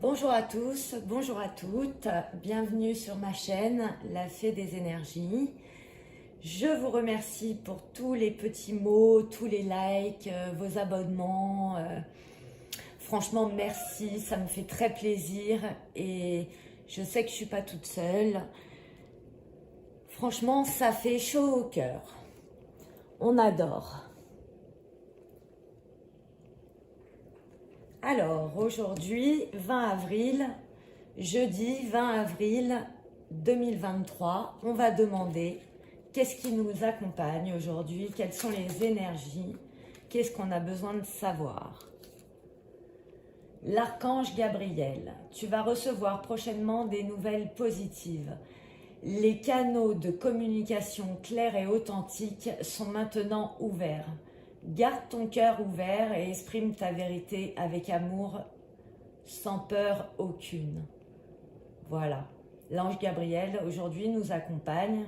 Bonjour à tous, bonjour à toutes, bienvenue sur ma chaîne, La Fée des Énergies. Je vous remercie pour tous les petits mots, tous les likes, vos abonnements. Franchement, merci, ça me fait très plaisir et je sais que je ne suis pas toute seule. Franchement, ça fait chaud au cœur. On adore. Alors, aujourd'hui, 20 avril, jeudi 20 avril 2023, on va demander qu'est-ce qui nous accompagne aujourd'hui, quelles sont les énergies, qu'est-ce qu'on a besoin de savoir. L'archange Gabriel, tu vas recevoir prochainement des nouvelles positives. Les canaux de communication clairs et authentiques sont maintenant ouverts. Garde ton cœur ouvert et exprime ta vérité avec amour, sans peur aucune. Voilà, l'ange Gabriel aujourd'hui nous accompagne.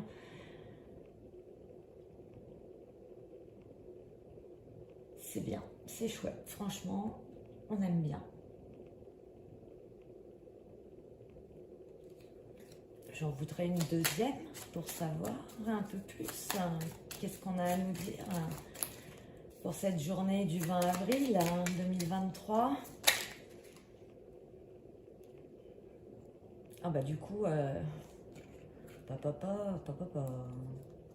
C'est bien, c'est chouette, franchement, on aime bien. J'en voudrais une deuxième pour savoir un peu plus qu'est-ce qu'on a à nous dire pour cette journée du 20 avril 2023. Ah bah du coup, oh,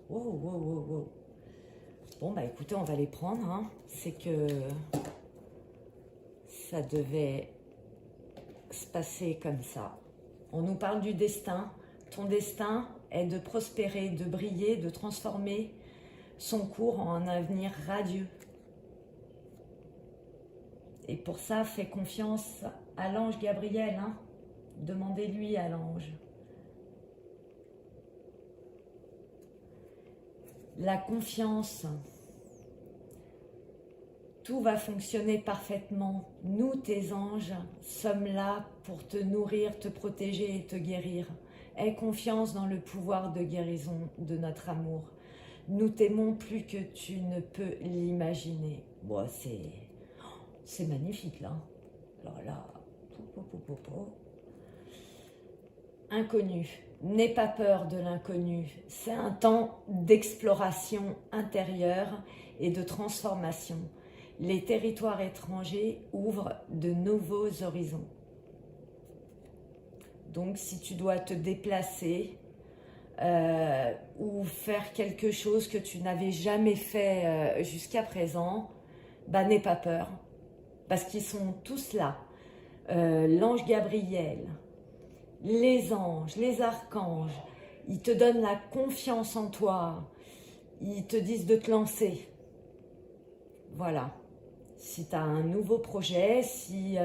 oh, oh, oh. Bon bah écoutez, on va les prendre, hein. C'est que ça devait se passer comme ça. On nous parle du destin. Ton destin est de prospérer, de briller, de transformer son cours en un avenir radieux. Et pour ça, fais confiance à l'ange Gabriel, hein. Demandez-lui à l'ange. La confiance, tout va fonctionner parfaitement. Nous, tes anges, sommes là pour te nourrir, te protéger et te guérir. Aie confiance dans le pouvoir de guérison de notre amour. Nous t'aimons plus que tu ne peux l'imaginer. Bon, c'est magnifique là. Alors là, inconnu. N'aie pas peur de l'inconnu. C'est un temps d'exploration intérieure et de transformation. Les territoires étrangers ouvrent de nouveaux horizons. Donc, si tu dois te déplacer ou faire quelque chose que tu n'avais jamais fait jusqu'à présent, bah, n'aie pas peur, parce qu'ils sont tous là. L'ange Gabriel, les anges, les archanges, ils te donnent la confiance en toi, ils te disent de te lancer. Voilà. Si tu as un nouveau projet, si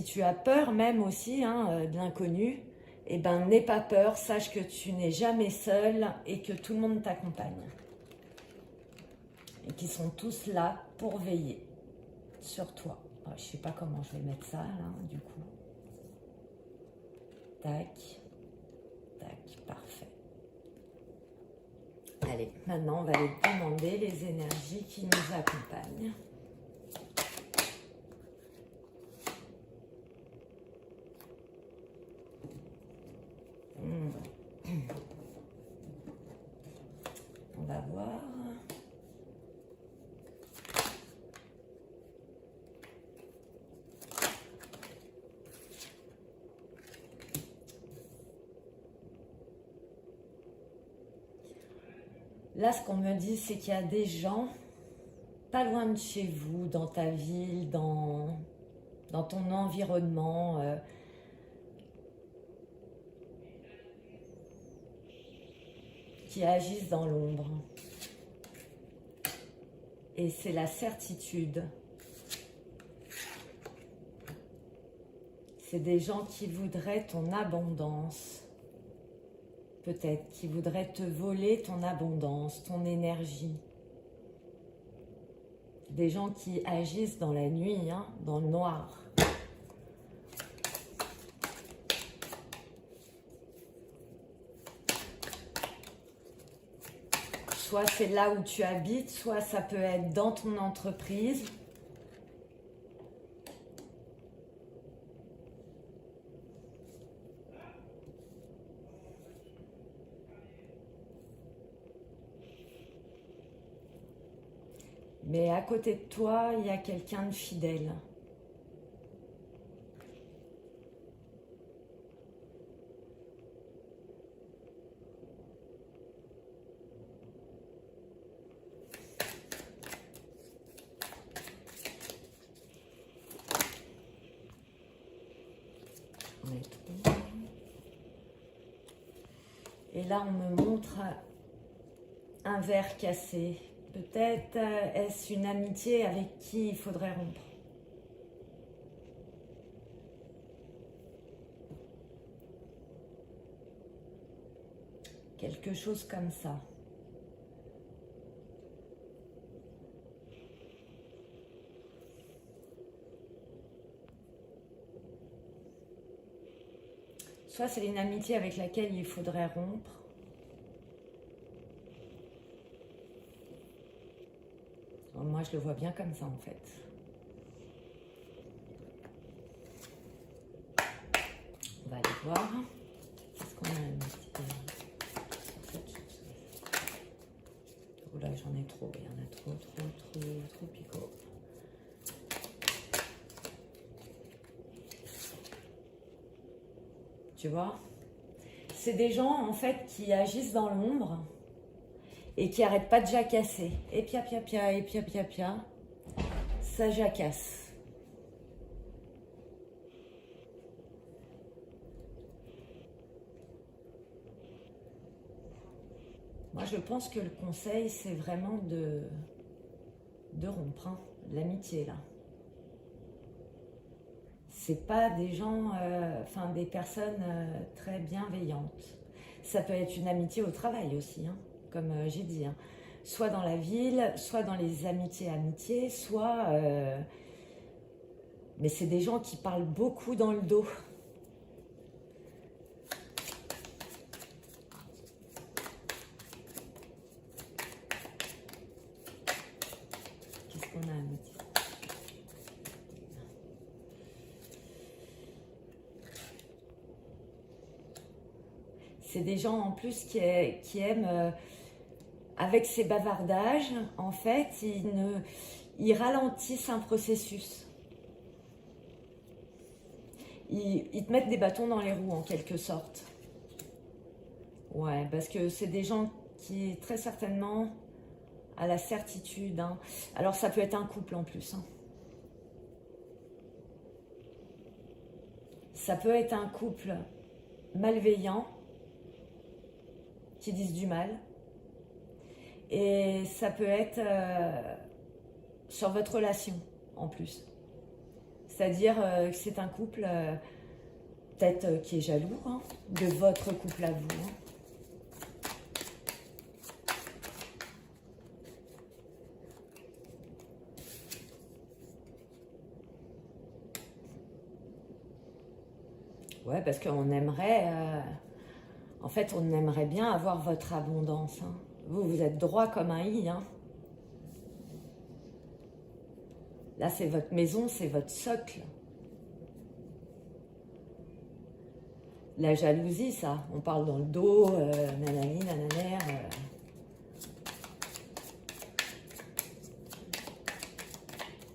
tu as peur même aussi de l'inconnu, eh ben n'aie pas peur, sache que tu n'es jamais seul et que tout le monde t'accompagne. Et qu'ils sont tous là pour veiller sur toi. Alors, je ne sais pas comment je vais mettre ça là, du coup. Tac, tac, parfait. Allez, maintenant on va aller demander les énergies qui nous accompagnent. On va voir. Là, ce qu'on me dit, c'est qu'il y a des gens pas loin de chez vous, dans ta ville, dans ton environnement, qui agissent dans l'ombre. Et c'est la certitude. C'est des gens qui voudraient ton abondance. Peut-être qui voudraient te voler ton abondance, ton énergie. Des gens qui agissent dans la nuit, dans le noir. soit c'est là où tu habites, soit ça peut être dans ton entreprise. Mais à côté de toi, il y a quelqu'un de fidèle. Et là, on me montre un verre cassé. Peut-être est-ce une amitié avec qui il faudrait rompre. Quelque chose comme ça. Soit c'est une amitié avec laquelle il faudrait rompre. Moi, je le vois bien comme ça, en fait. On va aller voir. Qu'est-ce qu'on a un petit peu... Oh là, j'en ai trop. Il y en a trop picot. Tu vois? C'est des gens, en fait, qui agissent dans l'ombre et qui n'arrêtent pas de jacasser. Et pia, ça jacasse. Moi, je pense que le conseil, c'est vraiment de rompre, hein, l'amitié, là. C'est pas des gens, des personnes très bienveillantes. Ça peut être une amitié au travail aussi, hein, comme j'ai dit. Hein. Soit dans la ville, soit dans les amitiés, soit... mais c'est des gens qui parlent beaucoup dans le dos. Qu'est-ce qu'on a, amitié? C'est des gens en plus qui aiment, avec ces bavardages, en fait, ils ralentissent un processus. Ils te mettent des bâtons dans les roues, en quelque sorte. Ouais, parce que c'est des gens qui, très certainement, à la certitude. Hein. Alors, ça peut être un couple en plus. Hein. Ça peut être un couple malveillant qui disent du mal. Et ça peut être sur votre relation en plus. C'est-à-dire que c'est un couple peut-être qui est jaloux hein, de votre couple à vous. Hein. Ouais, parce qu'on aimerait, en fait, on aimerait bien avoir votre abondance. Hein. Vous êtes droit comme un i. Hein. Là, c'est votre maison, c'est votre socle. La jalousie, ça, on parle dans le dos, nanani, nananer.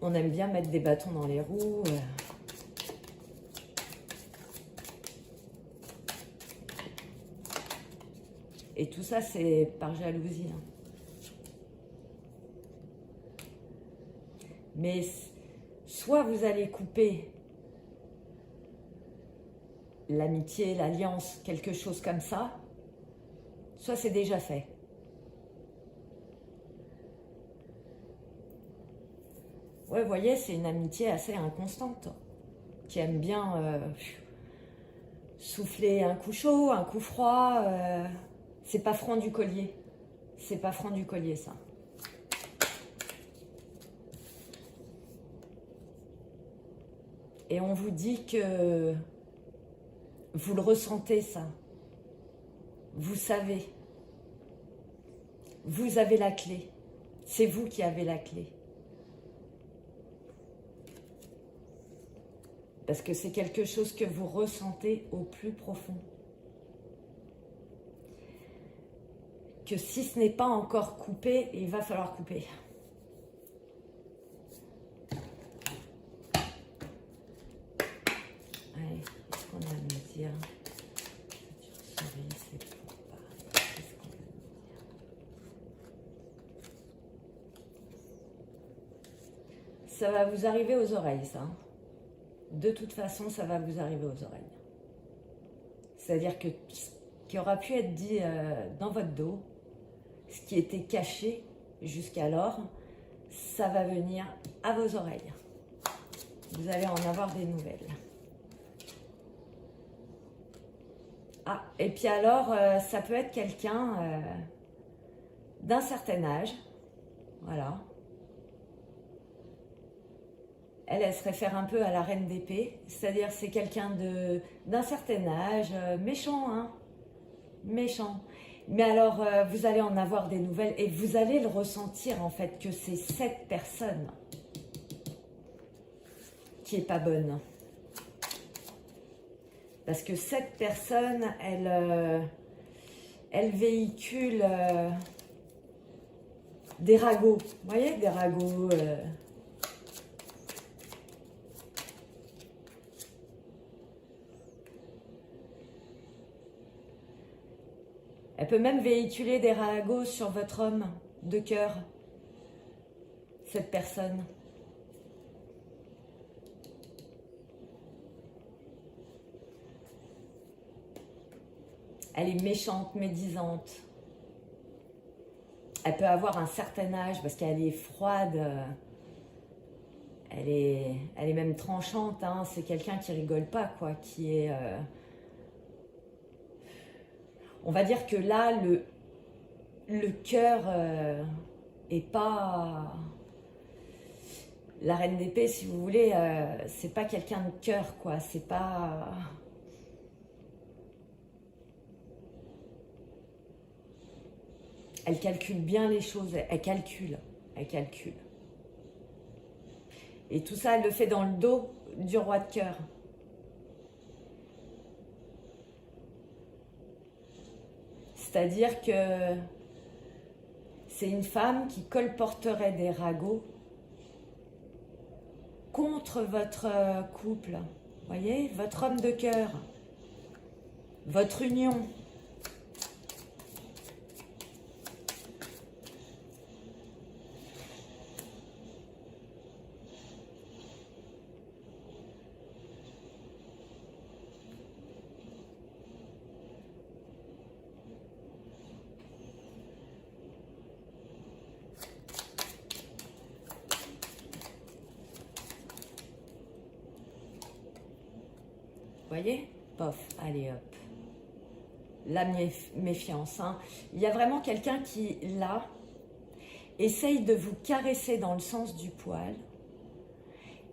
On aime bien mettre des bâtons dans les roues. Et tout ça, c'est par jalousie. Hein. Mais soit vous allez couper l'amitié, l'alliance, quelque chose comme ça, soit c'est déjà fait. Ouais, vous voyez, c'est une amitié assez inconstante, qui aime bien souffler un coup chaud, un coup froid. C'est pas franc du collier. C'est pas franc du collier, ça. Et on vous dit que vous le ressentez, ça. Vous savez. vous avez la clé. C'est vous qui avez la clé. Parce que c'est quelque chose que vous ressentez au plus profond. Que si ce n'est pas encore coupé, il va falloir couper. Allez, qu'est-ce qu'on a à me dire? Ça va vous arriver aux oreilles, ça. De toute façon, ça va vous arriver aux oreilles. C'est-à-dire que ce qui aura pu être dit dans votre dos, ce qui était caché jusqu'alors, ça va venir à vos oreilles. Vous allez en avoir des nouvelles. Ah, et puis alors, ça peut être quelqu'un d'un certain âge. Voilà. Elle se réfère un peu à la reine d'épée, c'est-à-dire c'est quelqu'un d'un certain âge, méchant, hein, méchant. Mais alors, vous allez en avoir des nouvelles et vous allez le ressentir en fait que c'est cette personne qui est pas bonne. Parce que cette personne, elle véhicule des ragots, vous voyez, des ragots... Elle peut même véhiculer des ragots sur votre homme de cœur, cette personne. Elle est méchante, médisante. Elle peut avoir un certain âge parce qu'elle est froide. Elle est même tranchante. Hein. C'est quelqu'un qui rigole pas, quoi, qui est... On va dire que là, le cœur est pas... La reine d'épée, si vous voulez, c'est pas quelqu'un de cœur, quoi. C'est pas... Elle calcule bien les choses. Elle calcule. Elle calcule. Et tout ça, elle le fait dans le dos du roi de cœur. C'est-à-dire que c'est une femme qui colporterait des ragots contre votre couple. Vous voyez, votre homme de cœur, votre union. Vous voyez? Pof, allez hop. La méfiance. Hein. Il y a vraiment quelqu'un qui, là, essaye de vous caresser dans le sens du poil.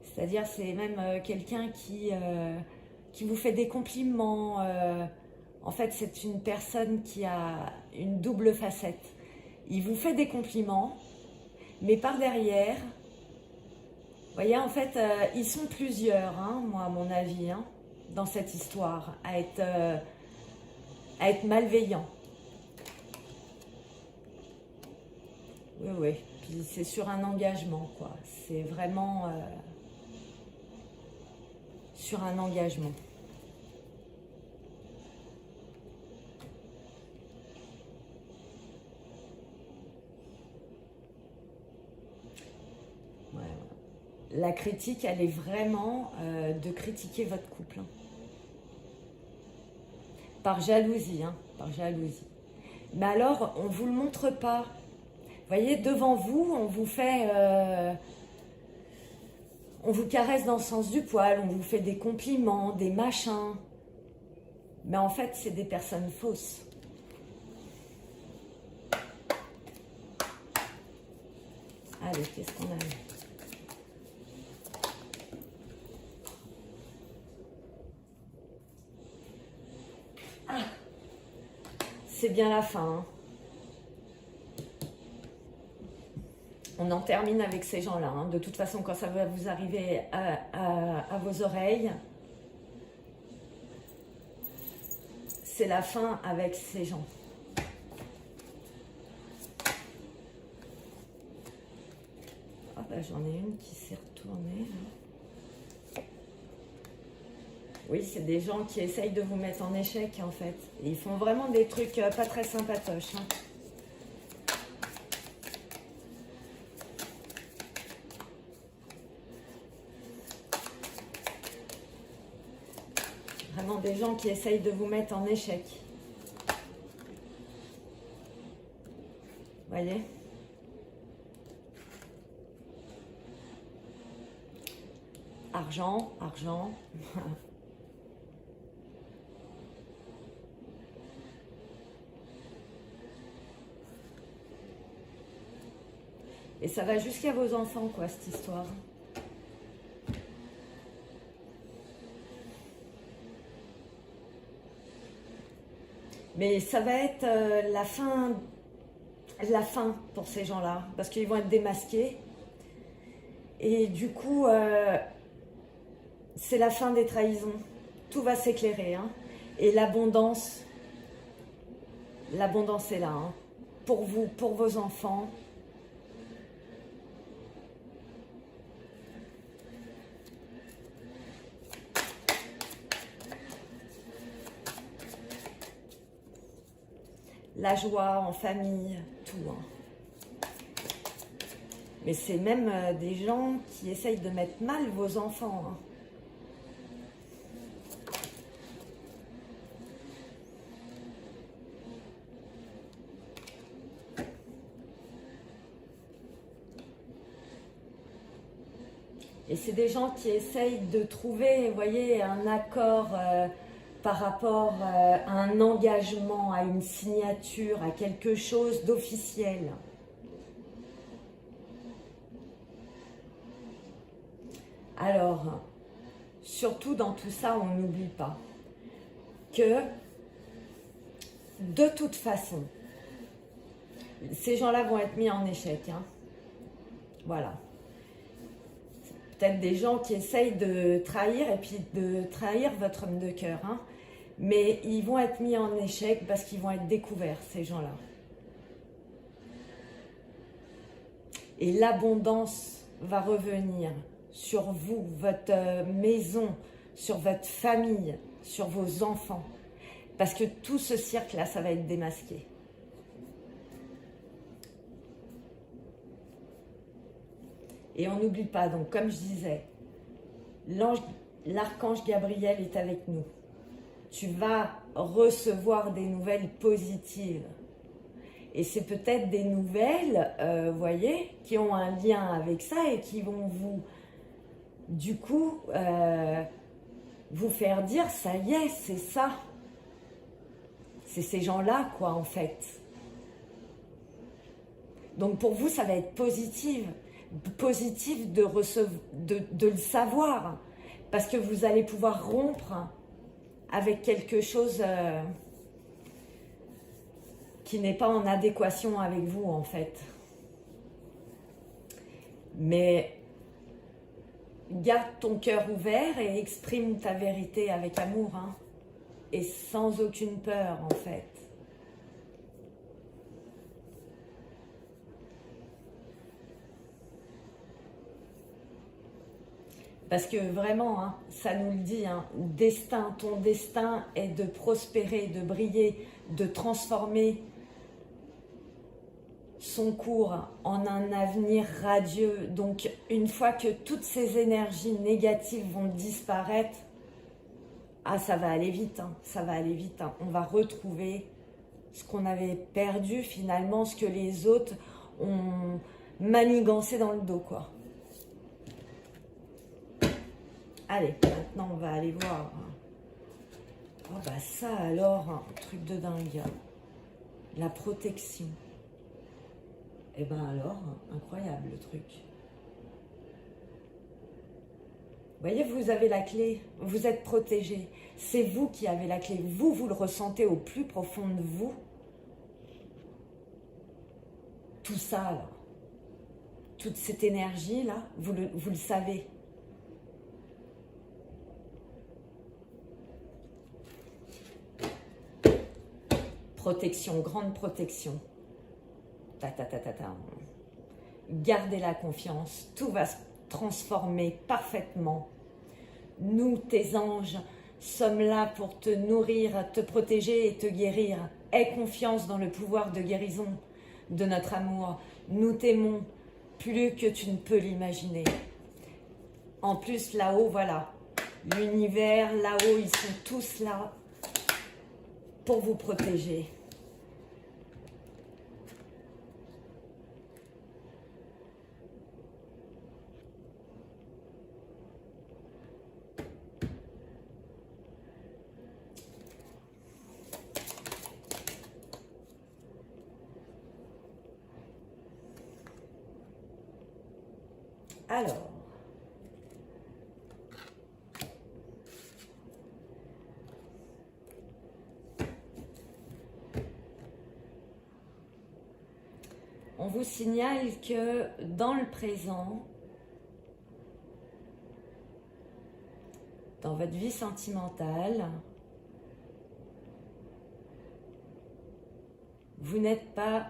C'est-à-dire, c'est même quelqu'un qui vous fait des compliments. En fait, c'est une personne qui a une double facette. Il vous fait des compliments, mais par derrière, vous voyez, en fait, ils sont plusieurs, hein, moi, à mon avis, hein, dans cette histoire, à être malveillants. Oui, oui. Puis c'est sur un engagement, quoi. C'est vraiment sur un engagement. Ouais. La critique, elle est vraiment de critiquer votre couple. Hein. Par jalousie, hein, par jalousie. Mais alors, on ne vous le montre pas. Vous voyez, devant vous, on vous fait... on vous caresse dans le sens du poil, on vous fait des compliments, des machins. Mais en fait, c'est des personnes fausses. Allez, qu'est-ce qu'on a là? C'est bien la fin. Hein. On en termine avec ces gens-là. Hein. De toute façon, quand ça va vous arriver à vos oreilles, c'est la fin avec ces gens. Ah bah, j'en ai une qui s'est retournée. Oui, c'est des gens qui essayent de vous mettre en échec, en fait. Et ils font vraiment des trucs pas très sympatoches. Hein. Vraiment des gens qui essayent de vous mettre en échec. Voyez ? Argent, argent. Et ça va jusqu'à vos enfants, quoi, cette histoire. Mais ça va être la fin pour ces gens-là, parce qu'ils vont être démasqués. Et du coup, c'est la fin des trahisons. Tout va s'éclairer. Hein. Et l'abondance est là. Hein. Pour vous, pour vos enfants. La joie en famille, tout. Hein. Mais c'est même des gens qui essayent de mettre mal vos enfants. Hein. Et c'est des gens qui essayent de trouver, vous voyez, un accord par rapport à un engagement, à une signature, à quelque chose d'officiel. Alors, surtout dans tout ça, on n'oublie pas que, de toute façon, ces gens-là vont être mis en échec. Hein. Voilà. Peut-être des gens qui essayent de trahir et puis de trahir votre homme de cœur. Hein. Mais ils vont être mis en échec parce qu'ils vont être découverts, ces gens-là. Et l'abondance va revenir sur vous, votre maison, sur votre famille, sur vos enfants. Parce que tout ce cirque-là, ça va être démasqué. Et on n'oublie pas, donc comme je disais, l'archange Gabriel est avec nous. Tu vas recevoir des nouvelles positives. Et c'est peut-être des nouvelles, vous voyez, qui ont un lien avec ça et qui vont vous, du coup, vous faire dire, ça y est, c'est ça. C'est ces gens-là, quoi, en fait. Donc pour vous, ça va être positif de le savoir, parce que vous allez pouvoir rompre avec quelque chose qui n'est pas en adéquation avec vous, en fait. Mais garde ton cœur ouvert et exprime ta vérité avec amour, hein, et sans aucune peur, en fait. Parce que vraiment, hein, ça nous le dit, hein, ton destin est de prospérer, de briller, de transformer son cours en un avenir radieux. Donc, une fois que toutes ces énergies négatives vont disparaître, ah, ça va aller vite, hein, ça va aller vite. Hein. On va retrouver ce qu'on avait perdu finalement, ce que les autres ont manigancé dans le dos, quoi. Allez, maintenant on va aller voir. Oh bah ça alors, un truc de dingue. La protection. Eh ben alors, incroyable le truc. Vous voyez, vous avez la clé, vous êtes protégé. C'est vous qui avez la clé. Vous le ressentez au plus profond de vous. Tout ça, là. toute cette énergie-là, vous le savez. Protection, grande protection. Ta, ta, ta, ta, ta. Gardez la confiance, tout va se transformer parfaitement. Nous, tes anges, sommes là pour te nourrir, te protéger et te guérir. Aie confiance dans le pouvoir de guérison de notre amour. Nous t'aimons plus que tu ne peux l'imaginer. En plus, là-haut, voilà, l'univers, là-haut, ils sont tous là pour vous protéger. Alors, on vous signale que dans le présent, dans votre vie sentimentale, vous n'êtes pas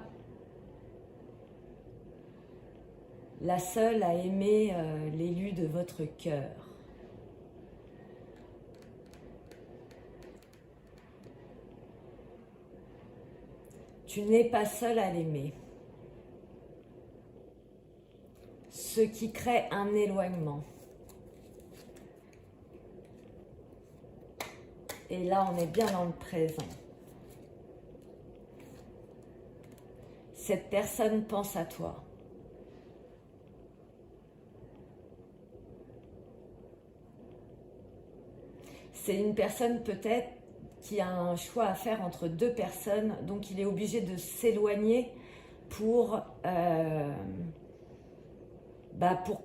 la seule à aimer l'élu de votre cœur. Tu n'es pas seule à l'aimer. Ce qui crée un éloignement. Et là, on est bien dans le présent. Cette personne pense à toi. C'est une personne peut-être qui a un choix à faire entre deux personnes, donc il est obligé de s'éloigner pour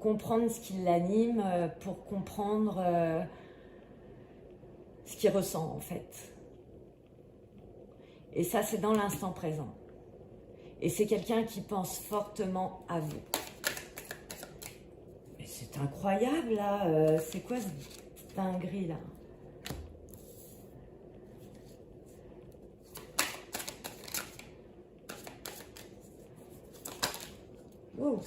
comprendre ce qui l'anime, pour comprendre ce qu'il ressent en fait. Et ça, c'est dans l'instant présent. Et c'est quelqu'un qui pense fortement à vous. Mais c'est incroyable là, c'est quoi cette dinguerie là? Wow.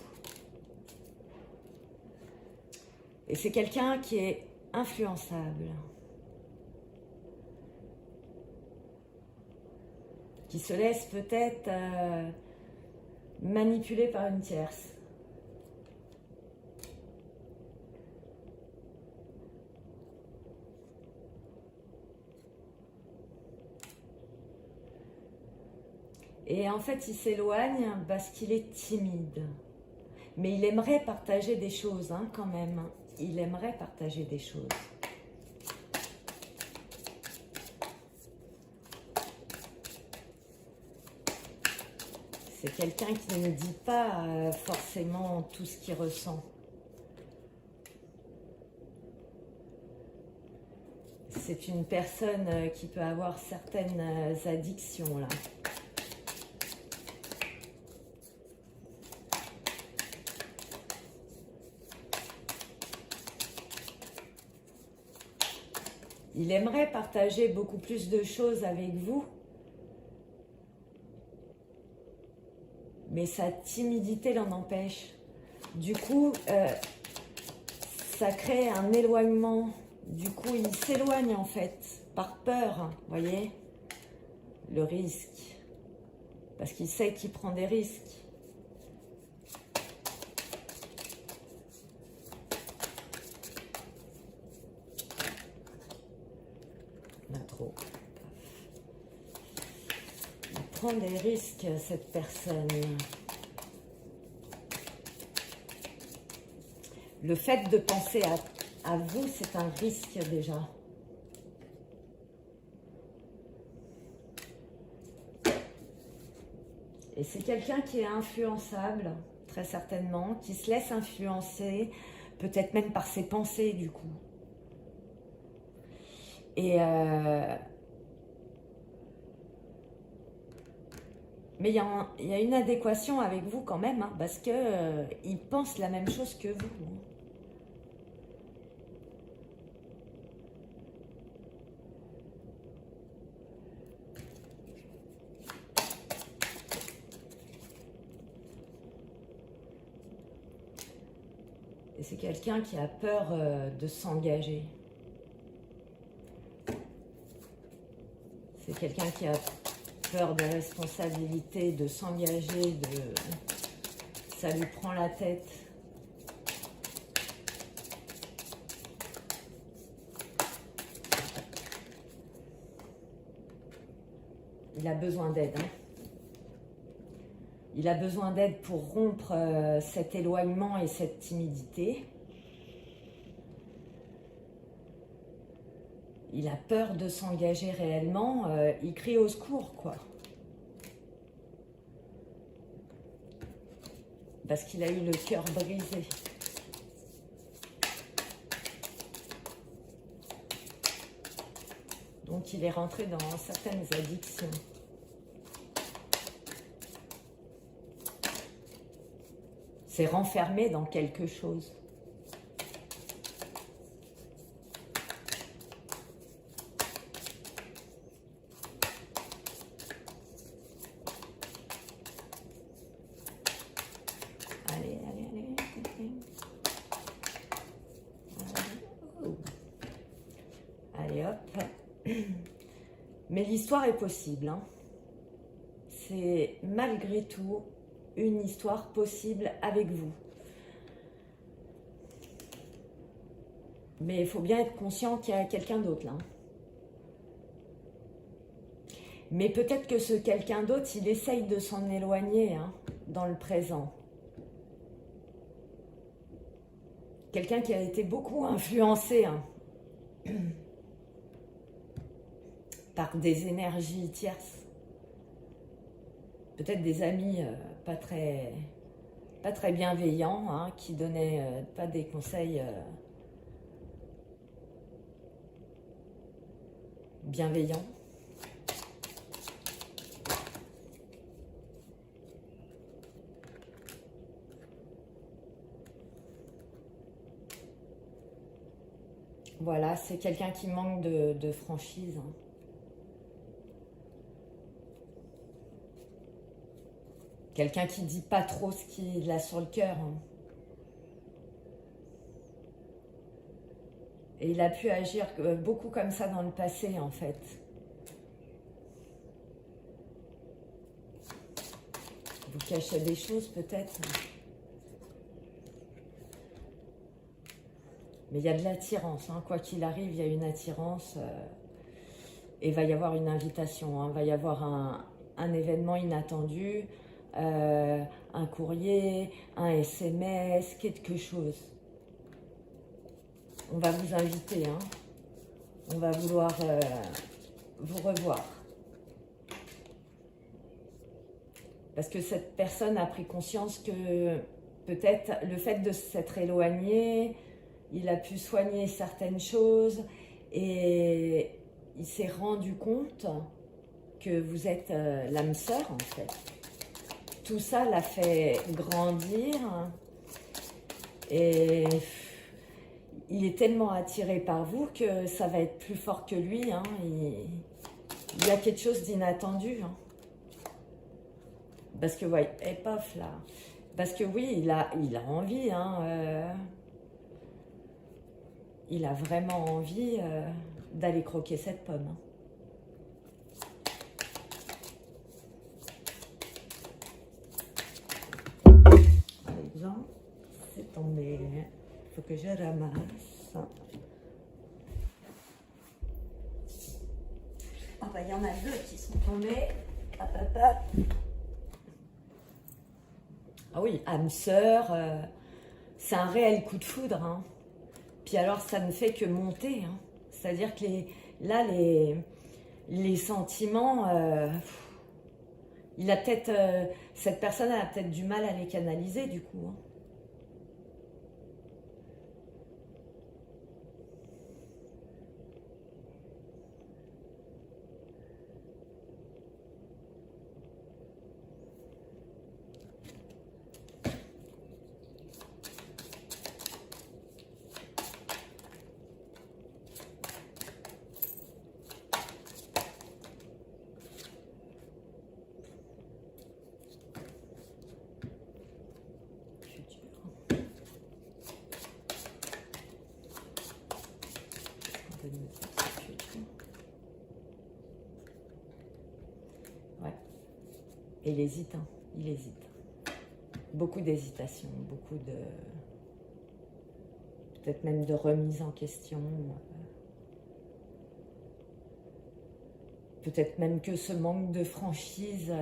Et c'est quelqu'un qui est influençable, qui se laisse peut-être manipuler par une tierce. Et en fait, il s'éloigne parce qu'il est timide. Mais il aimerait partager des choses, hein, quand même. Il aimerait partager des choses. C'est quelqu'un qui ne dit pas forcément tout ce qu'il ressent. C'est une personne qui peut avoir certaines addictions, là. Il aimerait partager beaucoup plus de choses avec vous, mais sa timidité l'en empêche. Du coup, ça crée un éloignement. Du coup, il s'éloigne en fait, par peur, vous voyez, le risque. Parce qu'il sait qu'il prend des risques. Trop. Il prend des risques, cette personne. Le fait de penser à vous, c'est un risque déjà. Et c'est quelqu'un qui est influençable, très certainement, qui se laisse influencer, peut-être même par ses pensées du coup. Et Mais il y a une adéquation avec vous quand même, hein, parce que il pense la même chose que vous. Et c'est quelqu'un qui a peur de s'engager. C'est quelqu'un qui a peur de responsabilité, de s'engager, ça lui prend la tête. Il a besoin d'aide. Hein. Il a besoin d'aide pour rompre cet éloignement et cette timidité. Il a peur de s'engager réellement. Il crie au secours, quoi. Parce qu'il a eu le cœur brisé. Donc il est rentré dans certaines addictions. C'est renfermé dans quelque chose. Allez, allez, allez. Allez, hop. Mais l'histoire est possible. Hein. C'est malgré tout une histoire possible avec vous. Mais il faut bien être conscient qu'il y a quelqu'un d'autre là. Mais peut-être que ce quelqu'un d'autre, il essaye de s'en éloigner hein, dans le présent. Quelqu'un qui a été beaucoup influencé hein, par des énergies tierces. Peut-être des amis pas très bienveillants, hein, qui donnaient pas des conseils bienveillants. Voilà, c'est quelqu'un qui manque de franchise. Hein. Quelqu'un qui dit pas trop ce qu'il a sur le cœur. Hein. Et il a pu agir beaucoup comme ça dans le passé, en fait. Vous cachez des choses, peut-être. Mais il y a de l'attirance. Hein. Quoi qu'il arrive, il y a une attirance. Et il va y avoir une invitation. Hein. Il va y avoir un événement inattendu. Un courrier, un SMS, quelque chose. On va vous inviter, hein. On va vouloir vous revoir. Parce que cette personne a pris conscience que peut-être le fait de s'être éloigné, il a pu soigner certaines choses et il s'est rendu compte que vous êtes l'âme sœur en fait. Tout ça l'a fait grandir et il est tellement attiré par vous que ça va être plus fort que lui. Hein. Il y a quelque chose d'inattendu. Hein. Parce que, ouais, et paf là. Parce que oui, il a envie. Hein, il a vraiment envie d'aller croquer cette pomme. Hein. C'est tombé. Il faut que je ramasse. Oh bah, il y en a deux qui sont tombés. Hop, hop, hop. Ah oui, âme sœur, c'est un réel coup de foudre. Hein. Puis alors, ça ne fait que monter. Hein. C'est-à-dire que les sentiments, il a peut-être, cette personne a peut-être du mal à les canaliser du coup. Hein. Et il hésite, hein, il hésite. Beaucoup d'hésitation, beaucoup de... peut-être même de remise en question. Peut-être même que ce manque de franchise,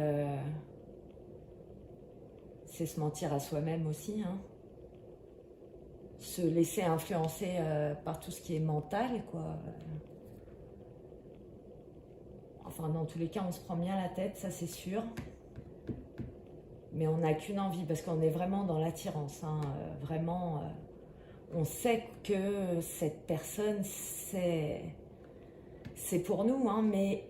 c'est se mentir à soi-même aussi, hein. Se laisser influencer par tout ce qui est mental, quoi. Enfin, dans tous les cas, on se prend bien la tête, ça c'est sûr. Mais on n'a qu'une envie, parce qu'on est vraiment dans l'attirance, hein. Vraiment, on sait que cette personne, c'est pour nous, hein, mais...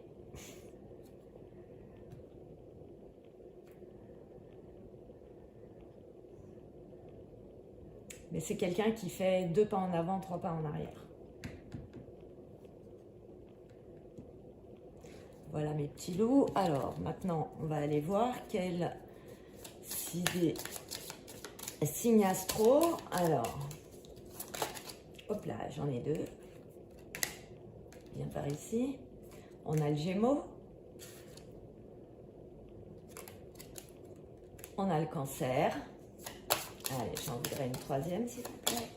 Mais c'est quelqu'un qui fait 2 pas en avant, 3 pas en arrière. Voilà mes petits loups. Alors, maintenant, on va aller voir quel signe astro. Alors, hop là, j'en ai 2. Viens par ici. On a le Gémeaux. On a le Cancer. Allez, j'en voudrais une 3e, s'il vous plaît.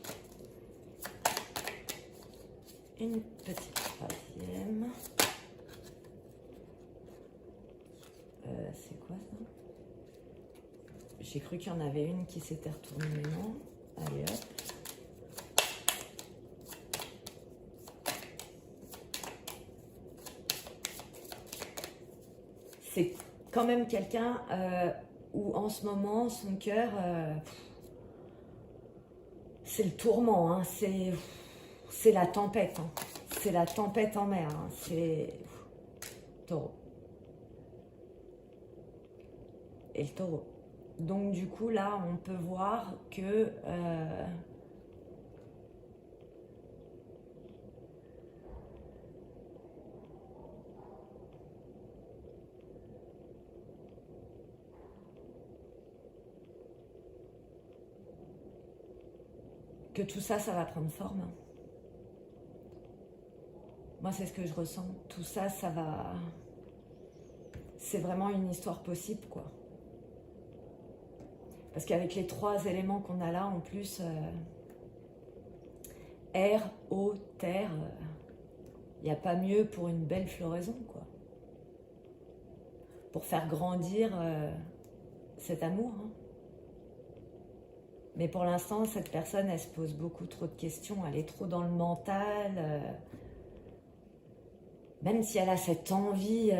Une petite 3e. C'est quoi ça? J'ai cru qu'il y en avait une qui s'était retournée, mais non. Allez, hop. C'est quand même quelqu'un où en ce moment, son cœur... c'est le tourment, hein, c'est la tempête, hein, c'est la tempête en mer, hein, c'est Taureau. Et le Taureau. Donc du coup là, on peut voir que tout ça, ça va prendre forme. Moi, c'est ce que je ressens. Tout ça, ça va... C'est vraiment une histoire possible, quoi. Parce qu'avec les 3 éléments qu'on a là, en plus, air, eau, terre, il n'y a pas mieux pour une belle floraison, quoi. Pour faire grandir cet amour, hein. Mais pour l'instant, cette personne, elle se pose beaucoup trop de questions. Elle est trop dans le mental. Même si elle a cette envie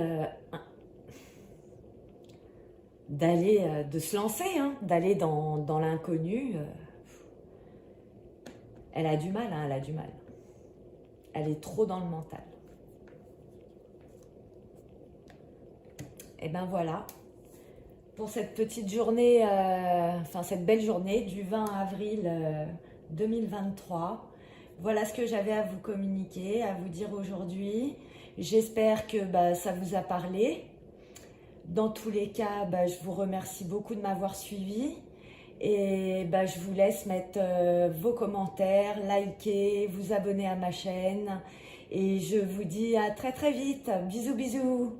d'aller, de se lancer, hein, d'aller dans l'inconnu, elle a du mal, hein, elle a du mal. Elle est trop dans le mental. Et ben voilà. Pour cette petite journée, enfin cette belle journée du 20 avril 2023. Voilà ce que j'avais à vous communiquer, à vous dire aujourd'hui. J'espère que ça vous a parlé. Dans tous les cas, je vous remercie beaucoup de m'avoir suivi. Et je vous laisse mettre vos commentaires, liker, vous abonner à ma chaîne. Et je vous dis à très très vite. Bisous bisous.